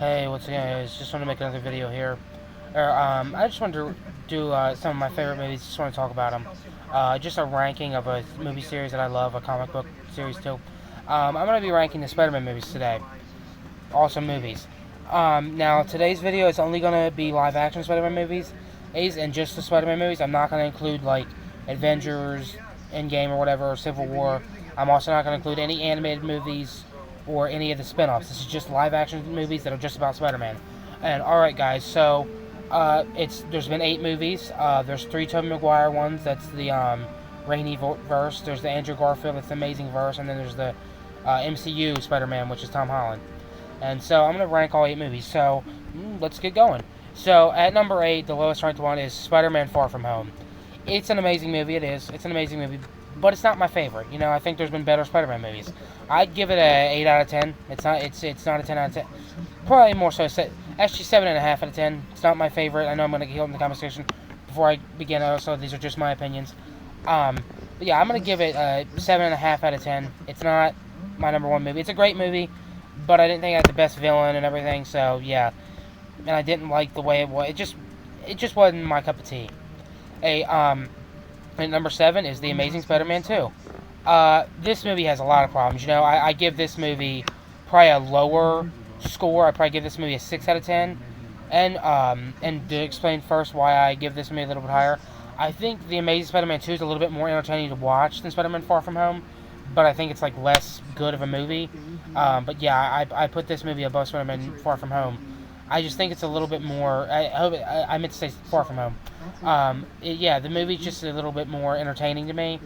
Hey, what's up, guys? Just want to make another video here. I just wanted to do some of my favorite movies. Just want to talk about them. Just a ranking of a movie series that I love, a comic book series too. I'm going to be ranking the Spider-Man movies today. Awesome movies. Now, today's video is only going to be live-action Spider-Man movies, and just the Spider-Man movies. I'm not going to include, like, Avengers, Endgame, or whatever, or Civil War. I'm also not going to include any animated movies or any of the spin-offs. This is just live-action movies that are just about Spider-Man. And, alright, guys, so, there's been 8 movies. There's 3 Tobey Maguire ones. That's the, Raimi verse. There's the Andrew Garfield. That's the Amazing verse. And then there's the, MCU Spider-Man, which is Tom Holland. And so I'm going to rank all 8 movies. So let's get going. So at number 8, the lowest ranked one is Spider-Man Far From Home. It's an amazing movie. It is. It's an amazing movie. But it's not my favorite. You know, I think there's been better Spider-Man movies. I'd give it a 8 out of 10. It's not a 10 out of 10. Probably more so. Actually, 7.5 out of 10. It's not my favorite. I know I'm going to get killed in the comment section before I begin. Also, these are just my opinions. But yeah, I'm going to give it a 7.5 out of 10. It's not my number one movie. It's a great movie, but I didn't think I had the best villain and everything, so yeah. And I didn't like the way it was. It just wasn't my cup of tea. And number 7 is The Amazing Spider-Man 2. This movie has a lot of problems. You know, I give this movie probably a lower score. I probably give this movie a 6 out of 10. And to explain first why I give this movie a little bit higher, I think The Amazing Spider-Man 2 is a little bit more entertaining to watch than Spider-Man Far From Home, but I think it's like less good of a movie. But yeah, I put this movie above Spider-Man Far From Home. I just think it's a little bit more. I meant to say Far From Home. Yeah, the movie's just a little bit more entertaining to me,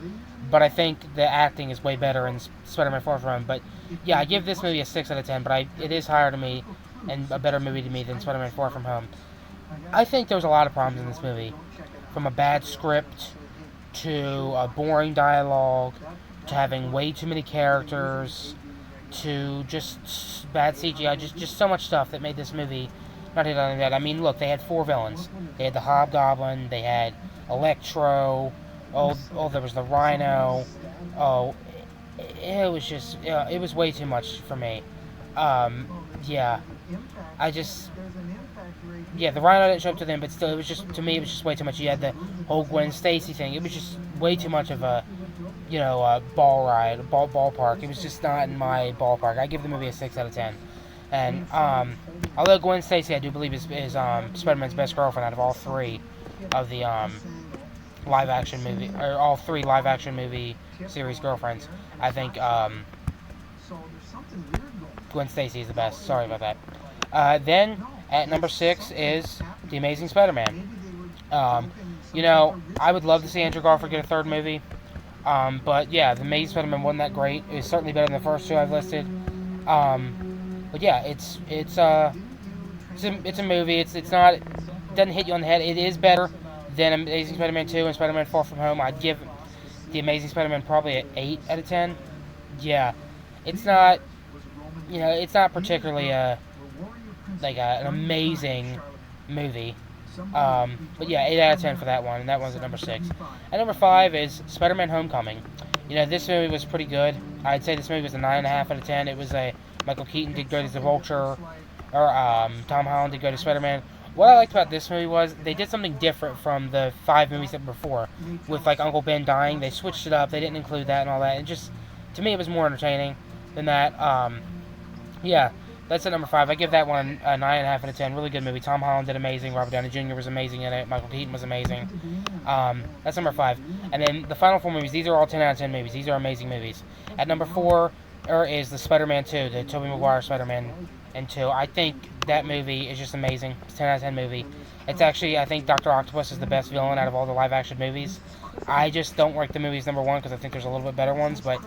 but I think the acting is way better in Spider-Man Far From Home. But yeah, I give this movie a 6 out of 10. But it is higher to me and a better movie to me than Spider-Man Far From Home. I think there was a lot of problems in this movie, from a bad script to a boring dialogue to having way too many characters, to just bad CGI, just so much stuff that made this movie not hit on that. I mean, look, they had 4 villains. They had the Hobgoblin, they had Electro, there was the Rhino. Oh, it was just, it was way too much for me. Yeah, the Rhino didn't show up to them, but still, it was just, to me, it was just way too much. You had the whole Gwen Stacy thing. It was just way too much of a, ballpark. It was just not in my ballpark. I give the movie a 6 out of 10. And, although Gwen Stacy, I do believe, is Spider-Man's best girlfriend out of all 3 of the, live-action movie, or all 3 live-action movie series girlfriends, I think, Gwen Stacy is the best. Sorry about that. Then, at number 6 is The Amazing Spider-Man. I would love to see Andrew Garfield get a 3rd movie. But yeah, The Amazing Spider-Man wasn't that great. It was certainly better than the first 2 I've listed. But yeah, it's a movie. It's not, it doesn't hit you on the head. It is better than Amazing Spider-Man 2 and Spider-Man Far From Home. I'd give The Amazing Spider-Man probably an 8 out of 10. Yeah, it's not, it's not particularly an amazing movie. But yeah, 8 out of 10 for that one, and that one's at number 6. At number 5 is Spider-Man Homecoming. This movie was pretty good. I'd say this movie was a 9.5 out of 10. It was Michael Keaton did good as the Vulture, or Tom Holland did good as Spider-Man. What I liked about this movie was they did something different from the 5 movies that were before. With, like, Uncle Ben dying, they switched it up. They didn't include that and all that. And just, to me, it was more entertaining than that. Yeah. That's at number 5. I give that one a 9.5 out of 10. Really good movie. Tom Holland did amazing. Robert Downey Jr. was amazing in it. Michael Keaton was amazing. That's number 5. And then the final 4 movies, these are all 10 out of 10 movies. These are amazing movies. At number 4 is the Spider-Man 2, the Tobey Maguire Spider-Man and 2. I think that movie is just amazing. It's a 10 out of 10 movie. It's actually, I think Dr. Octopus is the best villain out of all the live-action movies. I just don't rank the movies number 1 because I think there's a little bit better ones. But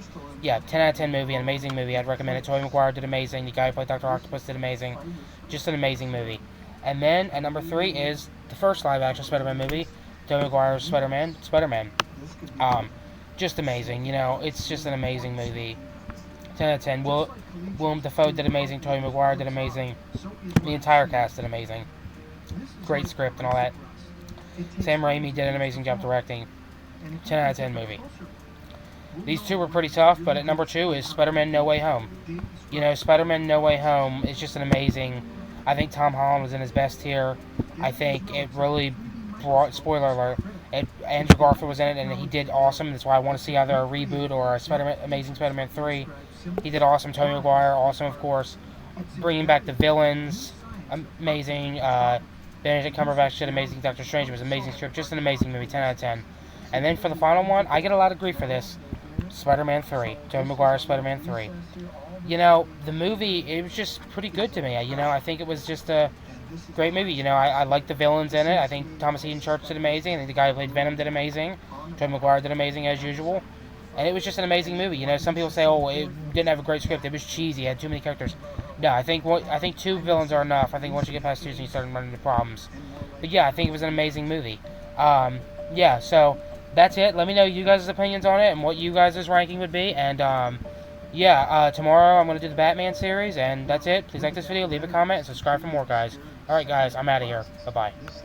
yeah, 10 out of 10 movie, an amazing movie. I'd recommend it. Tobey Maguire did amazing. The guy who played Dr. Octopus did amazing. Just an amazing movie. And then at number 3 is the first live-action Spider-Man movie, Tobey Maguire's Spider-Man. Just amazing. It's just an amazing movie. 10 out of 10. Willem Dafoe did amazing. Tobey Maguire did amazing. The entire cast did amazing. Great script and all that. Sam Raimi did an amazing job directing. 10 out of 10 movie. These 2 were pretty tough, but at number 2 is Spider-Man No Way Home. Spider-Man No Way Home is just an amazing... I think Tom Holland was in his best here. I think it really brought, spoiler alert, Andrew Garfield was in it, and he did awesome. That's why I want to see either a reboot or a Amazing Spider-Man 3. He did awesome. Tobey Maguire, awesome, of course. Bringing back the villains, amazing. Benedict Cumberbatch did amazing. Doctor Strange was an amazing script, just an amazing movie, 10 out of 10. And then for the final one, I get a lot of grief for this. Spider-Man 3. Tobey Maguire, Spider-Man 3. You know, the movie, it was just pretty good to me. You know, I think it was just a great movie. You know, I like the villains in it. I think Thomas Ian Church did amazing. I think the guy who played Venom did amazing. Tobey Maguire did amazing as usual. And it was just an amazing movie. You know, some people say, oh, it didn't have a great script. It was cheesy. It had too many characters. No, I think two villains are enough. I think once you get past two, you start running into problems. But yeah, I think it was an amazing movie. Yeah, so that's it. Let me know you guys' opinions on it and what you guys' ranking would be. And yeah, tomorrow I'm going to do the Batman series. And that's it. Please like this video, leave a comment, and subscribe for more, guys. Alright, guys, I'm out of here. Bye-bye.